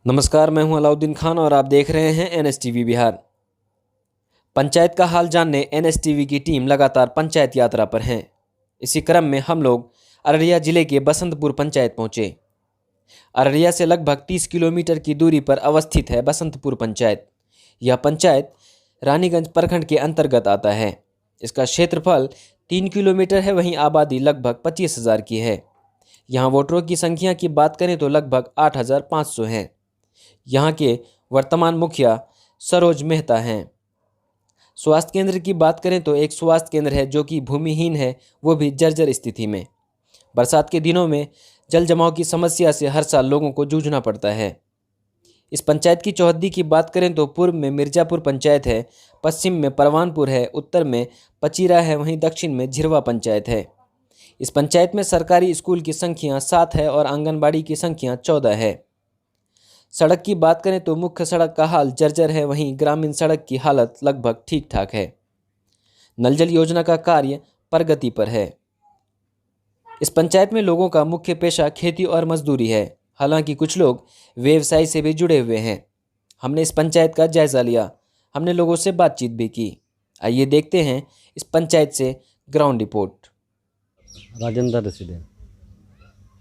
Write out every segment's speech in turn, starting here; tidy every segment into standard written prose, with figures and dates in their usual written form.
नमस्कार, मैं हूं अलाउद्दीन खान और आप देख रहे हैं एनएसटीवी बिहार। पंचायत का हाल जानने एनएसटीवी की टीम लगातार पंचायत यात्रा पर है। इसी क्रम में हम लोग अररिया जिले के बसंतपुर पंचायत पहुंचे। अररिया से लगभग 30 किलोमीटर की दूरी पर अवस्थित है बसंतपुर पंचायत। यह पंचायत रानीगंज प्रखंड के अंतर्गत आता है। इसका क्षेत्रफल 3 किलोमीटर है, वहीं आबादी लगभग 25,000 की है। यहाँ वोटरों की संख्या की बात करें तो लगभग 8,500 हैं। यहाँ के वर्तमान मुखिया सरोज मेहता हैं। स्वास्थ्य केंद्र की बात करें तो एक स्वास्थ्य केंद्र है जो कि भूमिहीन है, वो भी जर्जर स्थिति में। बरसात के दिनों में जल जमाव की समस्या से हर साल लोगों को जूझना पड़ता है। इस पंचायत की चौहद्दी की बात करें तो पूर्व में मिर्जापुर पंचायत है, पश्चिम में परवानपुर है, उत्तर में पचीरा है, वहीं दक्षिण में झिरवा पंचायत है। इस पंचायत में सरकारी स्कूल की संख्या 7 है और आंगनबाड़ी की संख्या 14 है। सड़क की बात करें तो मुख्य सड़क का हाल जर्जर है, वहीं ग्रामीण सड़क की हालत लगभग ठीक ठाक है। नल जल योजना का कार्य प्रगति पर है। इस पंचायत में लोगों का मुख्य पेशा खेती और मजदूरी है, हालांकि कुछ लोग व्यवसाय से भी जुड़े हुए हैं। हमने इस पंचायत का जायजा लिया, हमने लोगों से बातचीत भी की। आइए देखते हैं इस पंचायत से ग्राउंड रिपोर्ट। राजेंद्र रेसिडेंट।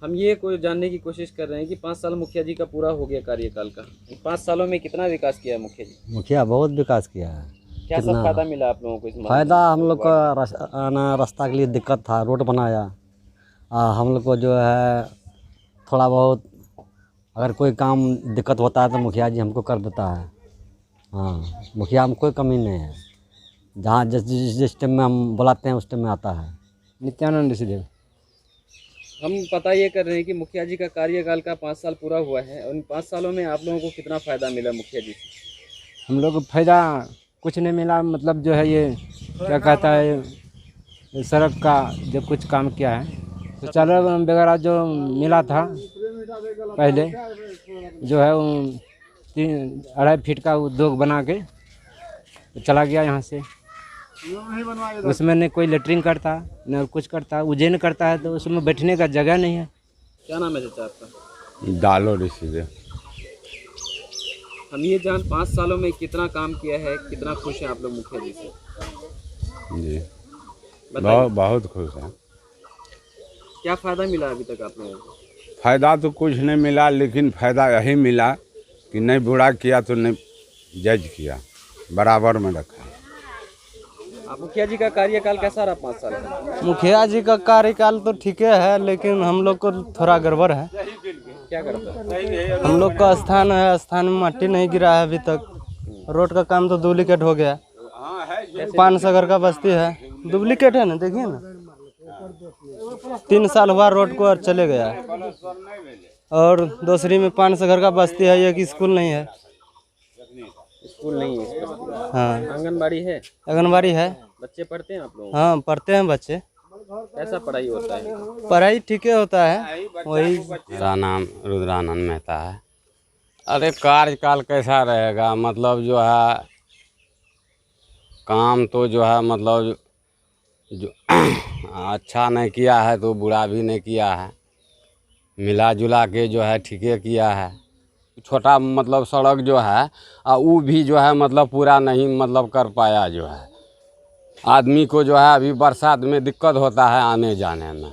हम ये कोई जानने की कोशिश कर रहे हैं कि 5 साल मुखिया जी का पूरा हो गया कार्यकाल का। इन 5 सालों में कितना विकास किया है मुखिया जी? मुखिया बहुत विकास किया है। क्या सब फायदा मिला आप लोगों को इसमें? फायदा हम लोग का रास्ता के लिए दिक्कत था, रोड बनाया। हम लोग को जो है थोड़ा बहुत अगर कोई काम दिक्कत होता है तो मुखिया जी हमको कर देता है। हाँ, मुखिया में कोई कमी नहीं है। जहाँ जिस टाइम में हम बुलाते हैं उस टाइम में आता है। नित्यानंद रेसिडेंट। हम पता ये कर रहे हैं कि मुखिया जी का कार्यकाल का 5 साल पूरा हुआ है और इन 5 सालों में आप लोगों को कितना फ़ायदा मिला मुखिया जी से? हम लोग को फायदा कुछ नहीं मिला, मतलब जो है ये क्या कहता है ये सड़क का जब कुछ काम किया है तो शौचालय वगैरह जो मिला था पहले जो है वो 2.5 फीट का उद्योग बना के चला गया यहाँ से। उसमें न कोई लेटरिन करता न कुछ करता, उजेन करता है तो उसमें बैठने का जगह नहीं है। क्या नाम है चाचा आपका? डालो रेसिडेंट। हम ये 5 सालों में कितना काम किया है, कितना खुश हैं आप लोग मुखिया जी से? जी बताइए। बहुत खुश हैं। क्या फ़ायदा मिला अभी तक आप लोगों को? फ़ायदा तो कुछ नहीं मिला, लेकिन फ़ायदा यही मिला कि नहीं बुरा किया तो नहीं जज किया, बराबर में रखा। आप मुखिया जी का कार्यकाल कैसा रहा 5 साल का? मुखिया जी का कार्यकाल तो ठीक है, लेकिन हम लोग को थोड़ा गड़बड़ है। क्या करता है? हम लोग का स्थान है, स्थान में मट्टी नहीं गिरा है अभी तक। रोड का काम तो डुप्लीकेट हो गया। 500 घर का बस्ती है, डुप्लीकेट है ना, देखिए ना। 3 साल हुआ रोड को और चले गया। और दूसरी में 500 घर का बस्ती है, एक स्कूल नहीं है। स्कूल नहीं है इस बस्ती में? हाँ। आंगनबाड़ी है? आंगनबाड़ी है। बच्चे पढ़ते हैं आप लोग? हाँ, पढ़ते हैं बच्चे। कैसा पढ़ाई होता है? पढ़ाई ठीक है होता है। वही मेरा नाम रुद्रानंद मेहता है। अरे कार्यकाल कैसा रहेगा, मतलब जो है काम तो जो है मतलब जो अच्छा नहीं किया है तो बुरा भी नहीं किया है, मिला जुला के जो है ठीके किया है। छोटा मतलब सड़क जो है वो भी जो है मतलब पूरा नहीं मतलब कर पाया। जो है आदमी को जो है अभी बरसात में दिक्कत होता है आने जाने में।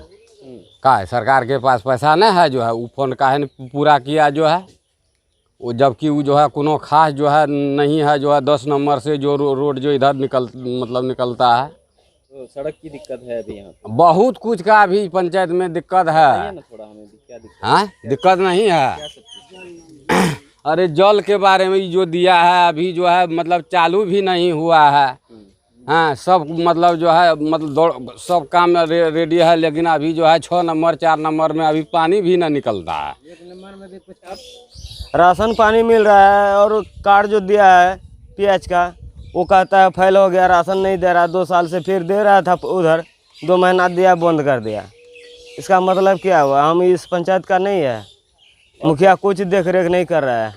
का है सरकार के पास पैसा नहीं है, जो है वो फोन का है पूरा किया जो है वो, जबकि वो जो है कोनो खास जो है नहीं है। जो है 10 नंबर से जो रोड जो इधर निकलता है, तो सड़क की दिक्कत है अभी यहाँ पे? बहुत कुछ का अभी पंचायत में दिक्कत है। ना थोड़ा हमें भी क्या दिक्कत? हाँ, दिक्कत नहीं है। अरे जल के बारे में जो दिया है अभी जो है मतलब चालू भी नहीं हुआ है। हाँ, सब मतलब जो है मतलब सब काम रेडी है, लेकिन अभी जो है 6 नंबर 4 नंबर में अभी पानी भी ना निकलता है। 1 नंबर में भी कुछ राशन पानी मिल रहा है और कार्ड जो दिया है PH का वो कहता है फेल हो गया, राशन नहीं दे रहा। 2 साल से फिर दे रहा था, उधर 2 महीना दिया, बंद कर दिया। इसका मतलब क्या हुआ? हम इस पंचायत का नहीं है, मुखिया कुछ देख रेख नहीं कर रहा है।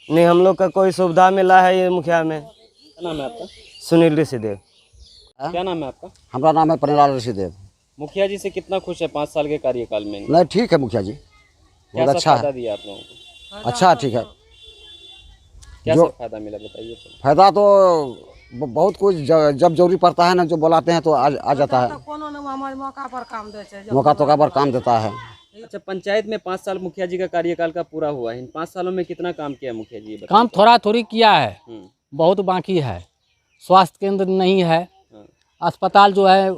नहीं हम लोग का कोई सुविधा मिला है ये मुखिया में। क्या नाम है आपका? सुनील रेसिडेंट। क्या नाम है आपका? हमारा नाम है परिलाल रेसिडेंट। मुखिया जी से कितना खुश है 5 साल के कार्यकाल में? नहीं ठीक है, मुखिया जी क्या बहुत सब अच्छा फायदा है। दिया आप लोगों को? अच्छा ठीक है। क्या जो- सब फायदा मिला बताइए तो। फायदा तो बहुत कुछ जब जरूरी पड़ता है ना, जो बुलाते हैं तो आ जाता है, मौका तोका पर काम देता है। अच्छा, पंचायत में 5 साल मुखिया जी का कार्यकाल का पूरा हुआ है। इन 5 सालों में कितना काम किया मुखिया जी, ये बताइए काम तो। थोड़ा थोड़ी किया है, हम्म, बहुत बाकी है। स्वास्थ्य केंद्र नहीं है, हाँ, अस्पताल जो है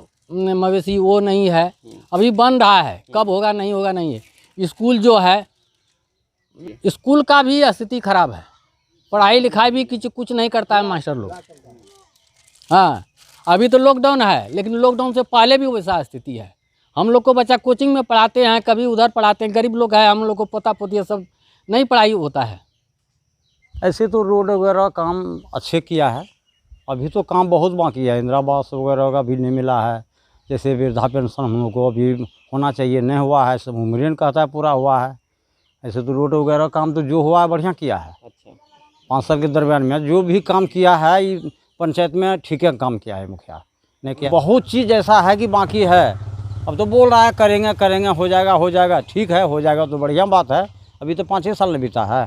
मवेशी वो नहीं है, अभी बन रहा है, कब होगा नहीं होगा नहीं है। स्कूल जो है, स्कूल का भी स्थिति खराब है, पढ़ाई लिखाई भी कुछ नहीं करता है मास्टर लोग। हाँ, अभी तो लॉकडाउन है, लेकिन लॉकडाउन से पहले भी वैसा स्थिति है। हम लोग को बच्चा कोचिंग में पढ़ाते हैं, कभी उधर पढ़ाते हैं, गरीब लोग हैं, हम लोग को पोता पोती सब नहीं पढ़ाई होता है। ऐसे तो रोड वगैरह काम अच्छे किया है, अभी तो काम बहुत बाकी है। इंदिरा आवास वगैरह का भी नहीं मिला है, जैसे वृद्धा पेंशन हम लोग को अभी होना चाहिए, नहीं हुआ है। सब उम्रेन कहता है पूरा हुआ है। ऐसे तो रोड वगैरह काम तो जो हुआ है बढ़िया किया है। अच्छा, 5 साल के दरमियान में जो भी काम किया है ये पंचायत में ठीक है काम किया है मुखिया ने किया। बहुत चीज़ ऐसा है कि बाकी है, अब तो बोल रहा है करेंगे करेंगे, हो जाएगा, ठीक है हो जाएगा तो बढ़िया बात है। अभी तो 5-6 साल में बीता है।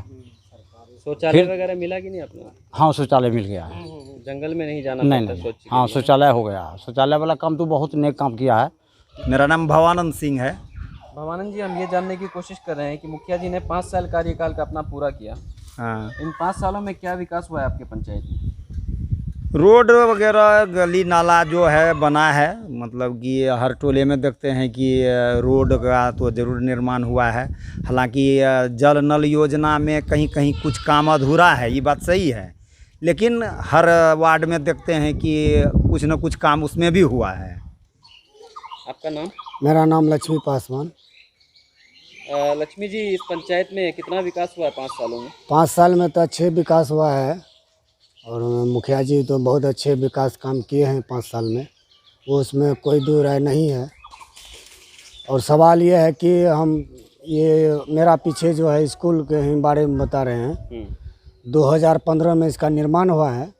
शौचालय वगैरह मिला कि नहीं आप लोग? हाँ शौचालय मिल गया है। जंगल में नहीं जाना नहीं पड़ता नहीं, शौच के हाँ लिए। शौचालय हो गया। शौचालय वाला काम तो बहुत नेक काम किया है। मेरा नाम भवानंद सिंह है। भवानंद जी, हम ये जानने की कोशिश कर रहे हैं कि मुखिया जी ने 5 साल कार्यकाल का अपना पूरा किया। हाँ, इन 5 सालों में क्या विकास हुआ है आपके पंचायत में? रोड वगैरह गली नाला जो है बना है, मतलब कि हर टोले में देखते हैं कि रोड का तो ज़रूर निर्माण हुआ है। हालांकि जल नल योजना में कहीं कहीं कुछ काम अधूरा है, ये बात सही है, लेकिन हर वार्ड में देखते हैं कि कुछ न कुछ काम उसमें भी हुआ है। आपका नाम? मेरा नाम लक्ष्मी पासवान। लक्ष्मी जी, इस पंचायत में कितना विकास हुआ है 5 सालों में? 5 साल में तो अच्छे विकास हुआ है, और मुखिया जी तो बहुत अच्छे विकास काम किए हैं 5 साल में, वो उसमें कोई दो राय नहीं है। और सवाल ये है कि हम ये मेरा पीछे जो है स्कूल के ही बारे में बता रहे हैं। 2015 में इसका निर्माण हुआ है,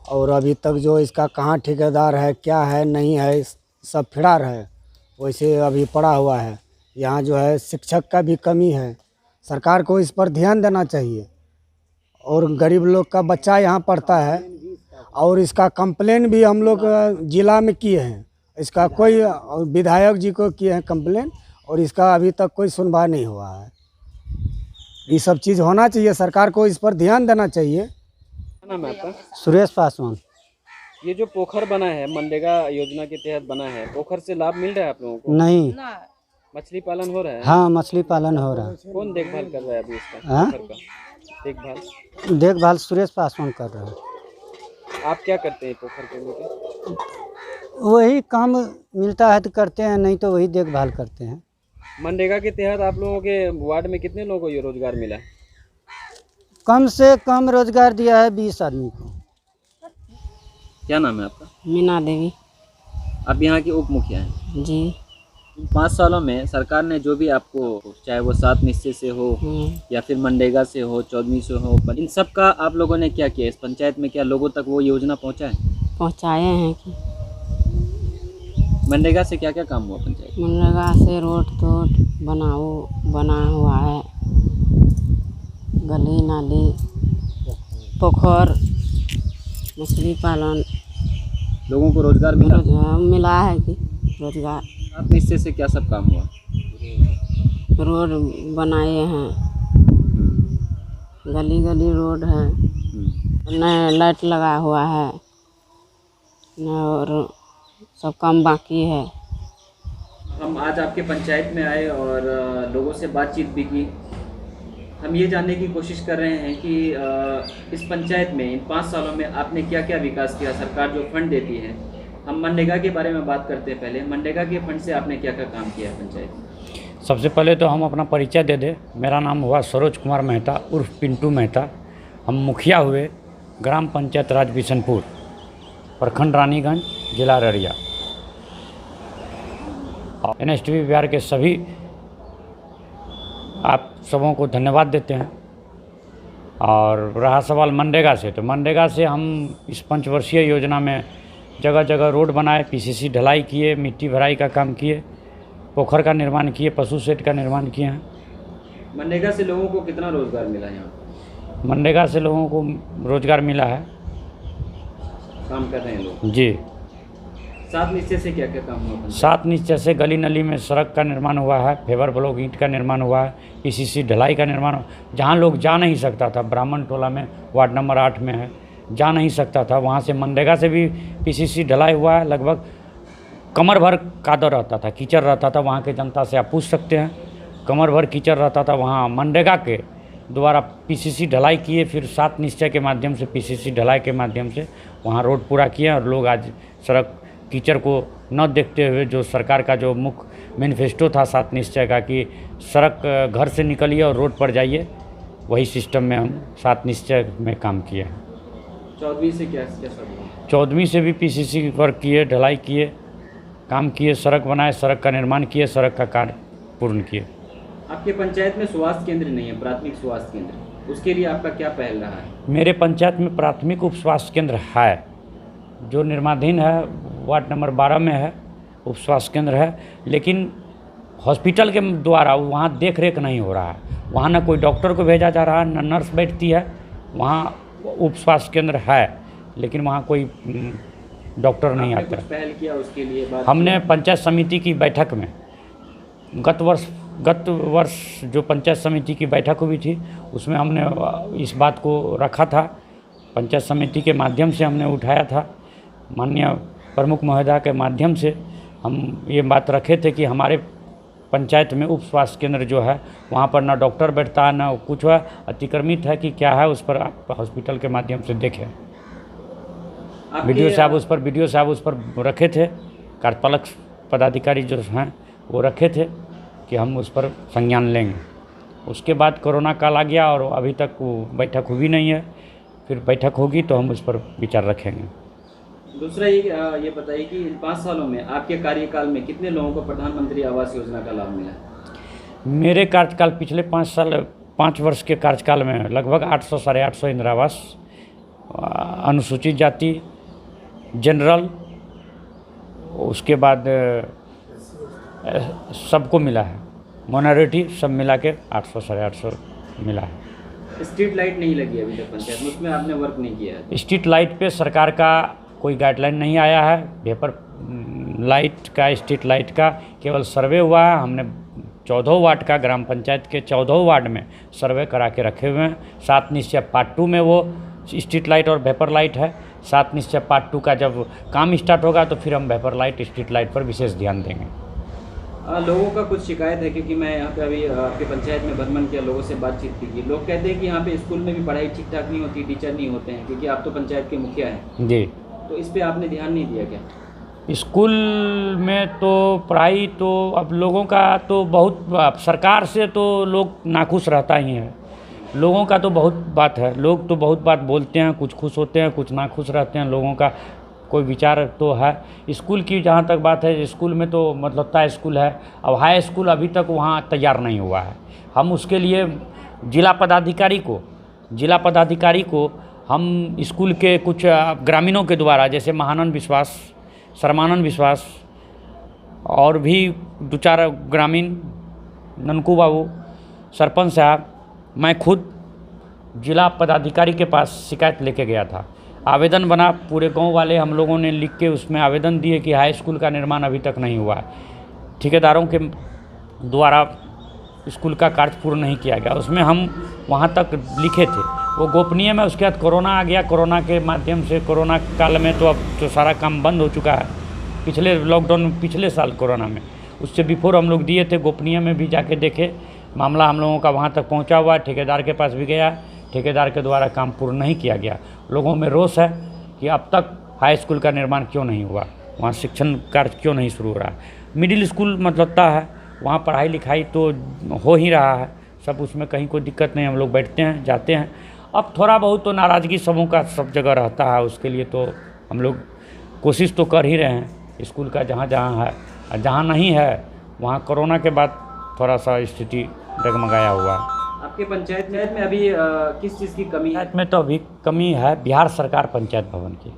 और अभी तक जो इसका कहाँ ठेकेदार है, क्या है, नहीं है, सब फिरार है, वैसे अभी पड़ा हुआ है। यहाँ जो है शिक्षक का भी कमी है, सरकार को इस पर ध्यान देना चाहिए। और गरीब लोग का बच्चा यहाँ पढ़ता है, और इसका कंप्लेन भी हम लोग जिला में किए हैं। इसका कोई विधायक जी को किए हैं कंप्लेन, और इसका अभी तक कोई सुनवाई नहीं हुआ है। ये सब चीज़ होना चाहिए, सरकार को इस पर ध्यान देना चाहिए। क्या नाम है आपका? सुरेश पासवान। ये जो पोखर बना है मनरेगा योजना के तहत बना है, पोखर से लाभ मिल रहा है आप लोगों को? नहीं, मछली पालन हो रहा है? हाँ मछली पालन हो रहा है। कौन देखभाल कर रहा है अभी इसका? हाँ? पोखर का देखभाल देखभाल सुरेश पासवान कर रहे हैं। आप क्या करते हैं पोखर के लिए? वही काम मिलता है तो करते हैं, नहीं तो वही देखभाल करते हैं। मनरेगा के तहत आप लोगों के वार्ड में कितने लोगों को ये रोजगार मिला है? कम से कम रोजगार दिया है 20 आदमी को। क्या नाम है आपका? मीना देवी आप यहाँ के उप मुखिया हैं। जी। 5 सालों में सरकार ने जो भी आपको, चाहे वो 7 निश्चय से हो या फिर मनरेगा से हो, 14वीं से हो, इन सब का आप लोगों ने क्या किया? इस पंचायत में क्या लोगों तक वो योजना पहुँचा है? पहुँचाए हैं कि मनरेगा से क्या क्या काम हुआ पंचायत? मनरेगा से रोड तोड बना हुआ है, गली नाली, पोखर, मछली पालन, लोगों को रोजगार मिला? मिला है कि रोजगार। 7 निश्चय से क्या सब काम हुआ? रोड बनाए हैं, गली गली रोड है, नया लाइट लगा हुआ है, और सब काम बाकी है। हम आज आपके पंचायत में आए और लोगों से बातचीत भी की। हम ये जानने की कोशिश कर रहे हैं कि इस पंचायत में इन 5 सालों में आपने क्या क्या विकास किया, सरकार जो फंड देती है। हम मनरेगा के बारे में बात करते हैं। पहले मनरेगा के फंड से आपने क्या क्या काम किया है पंचायत में? सबसे पहले तो हम अपना परिचय दे दें। मेरा नाम हुआ सरोज कुमार मेहता उर्फ पिंटू मेहता। हम मुखिया हुए ग्राम पंचायत राज बिशनपुर, प्रखंड रानीगंज, जिला अररिया। NSTV बिहार के सभी आप सबों को धन्यवाद देते हैं। और रहा सवाल मनरेगा से, तो मनरेगा से हम इस 5 वर्षीय योजना में जगह जगह रोड बनाए, PCC ढलाई किए, मिट्टी भराई का काम किए, पोखर का निर्माण किए, पशु शेड का निर्माण किए हैं। मनरेगा से लोगों को कितना रोजगार मिला यहाँ? मनरेगा से लोगों को रोजगार मिला है, काम कर रहे हैं लोग जी। 7 निश्चय से क्या क्या काम हुआ पंचायत? 7 निश्चय से गली नली में सड़क का निर्माण हुआ है, फेवर ब्लॉक ईंट का निर्माण हुआ है, पीसीसी ढलाई का निर्माण जहाँ लोग जा नहीं सकता था, ब्राह्मण टोला में वार्ड नंबर 8 में है, जा नहीं सकता था, वहाँ से मनरेगा से भी पीसीसी ढलाई हुआ है। लगभग कमर भर कादर रहता था, कीचड़ रहता था, वहाँ के जनता से आप पूछ सकते हैं, कमर भर कीचड़ रहता था। वहाँ मनरेगा के द्वारा पीसीसी ढलाई किए, फिर 7 निश्चय के माध्यम से पीसीसी ढलाई के माध्यम से वहाँ रोड पूरा किए और लोग आज सड़क कीचड़ को न देखते हुए, जो सरकार का जो मुख्य मैनिफेस्टो था 7 निश्चय का कि सड़क घर से निकलिए और रोड पर जाइए, वही सिस्टम में हम 7 निश्चय में काम किए हैं। 14वीं से क्या सब हुआ? 14वीं से भी पीसीसी वर्क किए, ढलाई किए, काम किए, सड़क बनाए, सड़क का निर्माण किए, सड़क का कार्य पूर्ण किए। आपके पंचायत में स्वास्थ्य केंद्र नहीं है, प्राथमिक स्वास्थ्य केंद्र, उसके लिए आपका क्या पहल रहा है? मेरे पंचायत में प्राथमिक उप स्वास्थ्य केंद्र है, जो निर्माणाधीन है, वार्ड नंबर 12 में है, उप स्वास्थ्य केंद्र है, लेकिन हॉस्पिटल के द्वारा वहाँ देख रेख नहीं हो रहा है। वहाँ ना कोई डॉक्टर को भेजा जा रहा है, ना नर्स बैठती है। वहाँ उप स्वास्थ्य केंद्र है, लेकिन वहाँ कोई डॉक्टर नहीं आता। कुछ पहल किया उसके लिए? हमने पंचायत समिति की बैठक में गत वर्ष जो पंचायत समिति की बैठक हुई थी, उसमें हमने इस बात को रखा था, पंचायत समिति के माध्यम से हमने उठाया था, माननीय प्रमुख महोदया के माध्यम से हम ये बात रखे थे कि हमारे पंचायत में उप स्वास्थ्य केंद्र जो है वहाँ पर ना डॉक्टर बैठता है, ना कुछ है, अतिक्रमित है कि क्या है, उस पर आप हॉस्पिटल के माध्यम से देखें। वीडियो साहब उस पर रखे थे, कार्यपालक पदाधिकारी जो हैं वो रखे थे कि हम उस पर संज्ञान लेंगे। उसके बाद कोरोना काल आ गया और अभी तक वो बैठक हुई नहीं है। फिर बैठक होगी तो हम उस पर विचार रखेंगे। दूसरा ये बताइए कि इन 5 सालों में आपके कार्यकाल में कितने लोगों को प्रधानमंत्री आवास योजना का लाभ मिला? मेरे कार्यकाल पिछले 5 वर्ष के कार्यकाल में लगभग 800 साढ़े 800 इंदिरा आवास अनुसूचित जाति, जनरल, उसके बाद सबको मिला है, माइनॉरिटी सब मिला के 800 साढ़े 800 मिला है। स्ट्रीट लाइट नहीं लगी अभी तक पंचायत में, उसमें आपने वर्क नहीं किया है? स्ट्रीट लाइट पे सरकार का कोई गाइडलाइन नहीं आया है। वेपर लाइट का, स्ट्रीट लाइट का केवल सर्वे हुआ है। हमने 14 वार्ड का, ग्राम पंचायत के 14 वार्ड में सर्वे करा के रखे हुए हैं। 7 निश्चय पार्ट 2 में वो स्ट्रीट लाइट और वेपर लाइट है। 7 निश्चय पार्ट 2 का जब काम स्टार्ट होगा तो फिर हम वेपर लाइट, स्ट्रीट लाइट पर विशेष ध्यान देंगे। लोगों का कुछ शिकायत है, क्योंकि मैं यहाँ पे अभी आपके पंचायत में भ्रमण किया, लोगों से बातचीत की, लोग कहते हैं कि यहाँ पे स्कूल में भी पढ़ाई ठीक ठाक नहीं होती, टीचर नहीं होते हैं, क्योंकि आप तो पंचायत के मुखिया हैं जी। तो इस पे आपने ध्यान नहीं दिया क्या? स्कूल में तो पढ़ाई तो अब लोगों का तो बहुत, सरकार से तो लोग नाखुश रहता ही है। लोगों का तो बहुत बात है, लोग तो बहुत बात बोलते हैं, कुछ खुश होते हैं, कुछ नाखुश रहते हैं। लोगों का कोई विचार तो है। स्कूल की जहाँ तक बात है, स्कूल में तो मतलब स्कूल है, अब हाई स्कूल अभी तक वहाँ तैयार नहीं हुआ है। हम उसके लिए जिला पदाधिकारी को हम स्कूल के कुछ ग्रामीणों के द्वारा, जैसे महानंद विश्वास, शर्मानंद विश्वास और भी 2-4 ग्रामीण, ननकू बाबू, सरपंच साहब, मैं खुद जिला पदाधिकारी के पास शिकायत लेके गया था। आवेदन बना, पूरे गांव वाले हम लोगों ने लिख के उसमें आवेदन दिए कि हाई स्कूल का निर्माण अभी तक नहीं हुआ है, ठेकेदारों के द्वारा स्कूल का कार्य पूर्ण नहीं किया गया। उसमें हम वहाँ तक लिखे थे, वो गोपनीय में। उसके बाद कोरोना आ गया, कोरोना के माध्यम से, कोरोना काल में तो अब तो सारा काम बंद हो चुका है। पिछले लॉकडाउन में, पिछले साल कोरोना में, उससे बिफोर हम लोग दिए थे, गोपनीय में भी जाके देखे। मामला हम लोगों का वहाँ तक पहुँचा हुआ है, ठेकेदार के पास भी गया, ठेकेदार के द्वारा काम पूर्ण नहीं किया गया। लोगों में रोष है कि अब तक हाई स्कूल का निर्माण क्यों नहीं हुआ, वहाँ शिक्षण कार्य क्यों नहीं शुरू हो रहा। मिडिल स्कूल मतलब है, वहाँ पढ़ाई लिखाई तो हो ही रहा है सब, उसमें कहीं कोई दिक्कत नहीं, हम लोग बैठते हैं, जाते हैं। अब थोड़ा बहुत तो नाराज़गी सबों का सब जगह रहता है, उसके लिए तो हम लोग कोशिश तो कर ही रहे हैं स्कूल का जहाँ जहाँ है। और जहाँ नहीं है वहाँ कोरोना के बाद थोड़ा सा स्थिति डगमगाया हुआ है। आपके पंचायत में अभी किस चीज़ की कमी है? पंचायत में तो अभी कमी है बिहार सरकार पंचायत भवन की।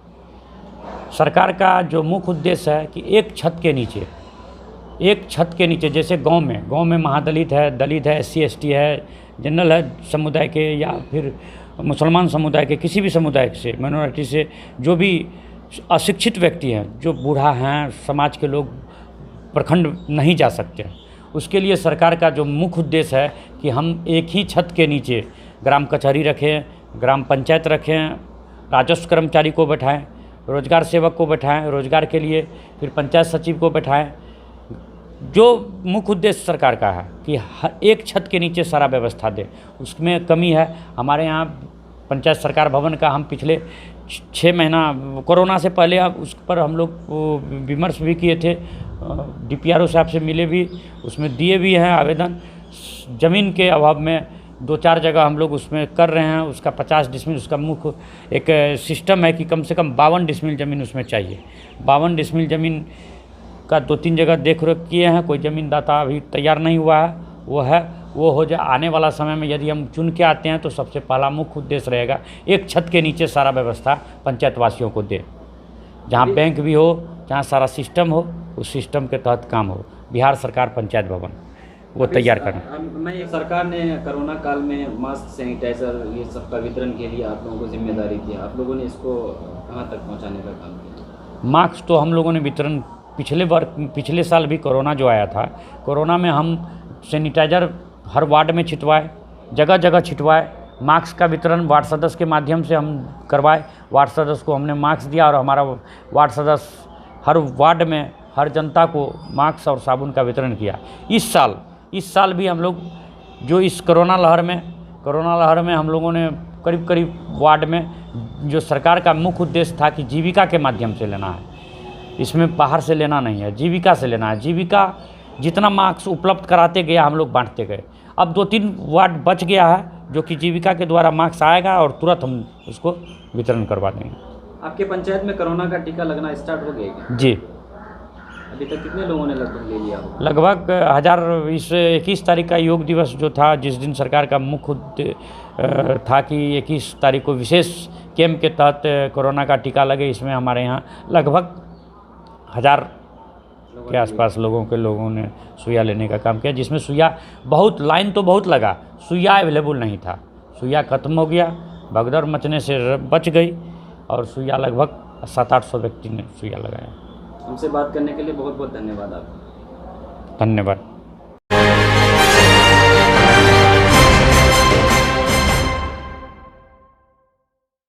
सरकार का जो मुख्य उद्देश्य है कि एक छत के नीचे एक छत के नीचे, जैसे गांव में महादलित है, दलित है, SC ST है, जनरल है समुदाय के, या फिर मुसलमान समुदाय के, किसी भी समुदाय से, माइनॉरिटी से, जो भी अशिक्षित व्यक्ति हैं, जो बूढ़ा हैं, समाज के लोग प्रखंड नहीं जा सकते, उसके लिए सरकार का जो मुख्य उद्देश्य है कि हम एक ही छत के नीचे ग्राम कचहरी रखें, ग्राम पंचायत रखें, राजस्व कर्मचारी को बैठाएं, रोजगार सेवक को बैठाएं, रोजगार के लिए फिर पंचायत सचिव को बैठाएं। जो मुख्य उद्देश्य सरकार का है कि एक छत के नीचे सारा व्यवस्था दे, उसमें कमी है। हमारे यहाँ पंचायत सरकार भवन का हम पिछले 6 महीना कोरोना से पहले उस पर हम लोग विमर्श भी किए थे, DPRO साहब से मिले भी, उसमें दिए भी हैं आवेदन। ज़मीन के अभाव में 2-4 जगह हम लोग उसमें कर रहे हैं। उसका 50 डिसमिल उसका मुख्य एक सिस्टम है कि कम से कम 52 डिसमिल ज़मीन उसमें चाहिए। 52 डिसमिल ज़मीन का 2-3 जगह देख रेख किए हैं, कोई ज़मीनदाता अभी तैयार नहीं हुआ है, वो हो जाए। आने वाला समय में यदि हम चुन के आते हैं तो सबसे पहला मुख्य उद्देश्य रहेगा एक छत के नीचे सारा व्यवस्था पंचायत वासियों को दे, जहाँ बैंक भी हो, जहाँ सारा सिस्टम हो, उस सिस्टम के तहत काम हो। बिहार सरकार पंचायत भवन वो तैयार करना। मैं सरकार ने कोरोना काल में मास्क, सैनिटाइजर ये सब का वितरण के लिए आप लोगों को जिम्मेदारी दी, आप लोगों ने इसको कहाँ तक पहुँचाने का काम किया? मास्क तो हम लोगों ने वितरण पिछले साल भी कोरोना जो आया था, कोरोना में हम सैनिटाइजर हर वार्ड में छिटवाए, जगह जगह छिटवाए। मास्क का वितरण वार्ड सदस्य के माध्यम से हम करवाए। वार्ड सदस्य को हमने मास्क दिया और हमारा वार्ड सदस्य हर वार्ड में हर जनता को मास्क और साबुन का वितरण किया। इस साल भी हम लोग जो इस कोरोना लहर में हम लोगों ने करीब वार्ड में, जो सरकार का मुख्य उद्देश्य था कि जीविका के माध्यम से लेना है, इसमें बाहर से लेना नहीं है, जीविका से लेना है। जीविका जितना मास्क उपलब्ध कराते गया हम लोग बांटते गए। अब 2-3 वार्ड बच गया है जो कि जीविका के द्वारा मास्क आएगा और तुरंत हम उसको वितरण करवा देंगे। आपके पंचायत में कोरोना का टीका लगना स्टार्ट हो गया क्या? जी, अभी तक कितने लोगों ने लगभग ले लिया? लगभग 1000। इस 21 तारीख का योग दिवस जो था, जिस दिन सरकार का मुख्य था कि 21 तारीख को विशेष कैंप के तहत कोरोना का टीका लगे, इसमें हमारे यहाँ लगभग 1000 के आसपास लोगों ने सुइया लेने का काम किया, जिसमें सुइया लाइन तो बहुत लगा, सुइया अवेलेबल नहीं था। सुइया खत्म हो गया, भगदड़ मचने से बच गई और सुइया लगभग 700-800 व्यक्ति ने सुइया लगाया। हमसे बात करने के लिए बहुत बहुत धन्यवाद आपका। धन्यवाद।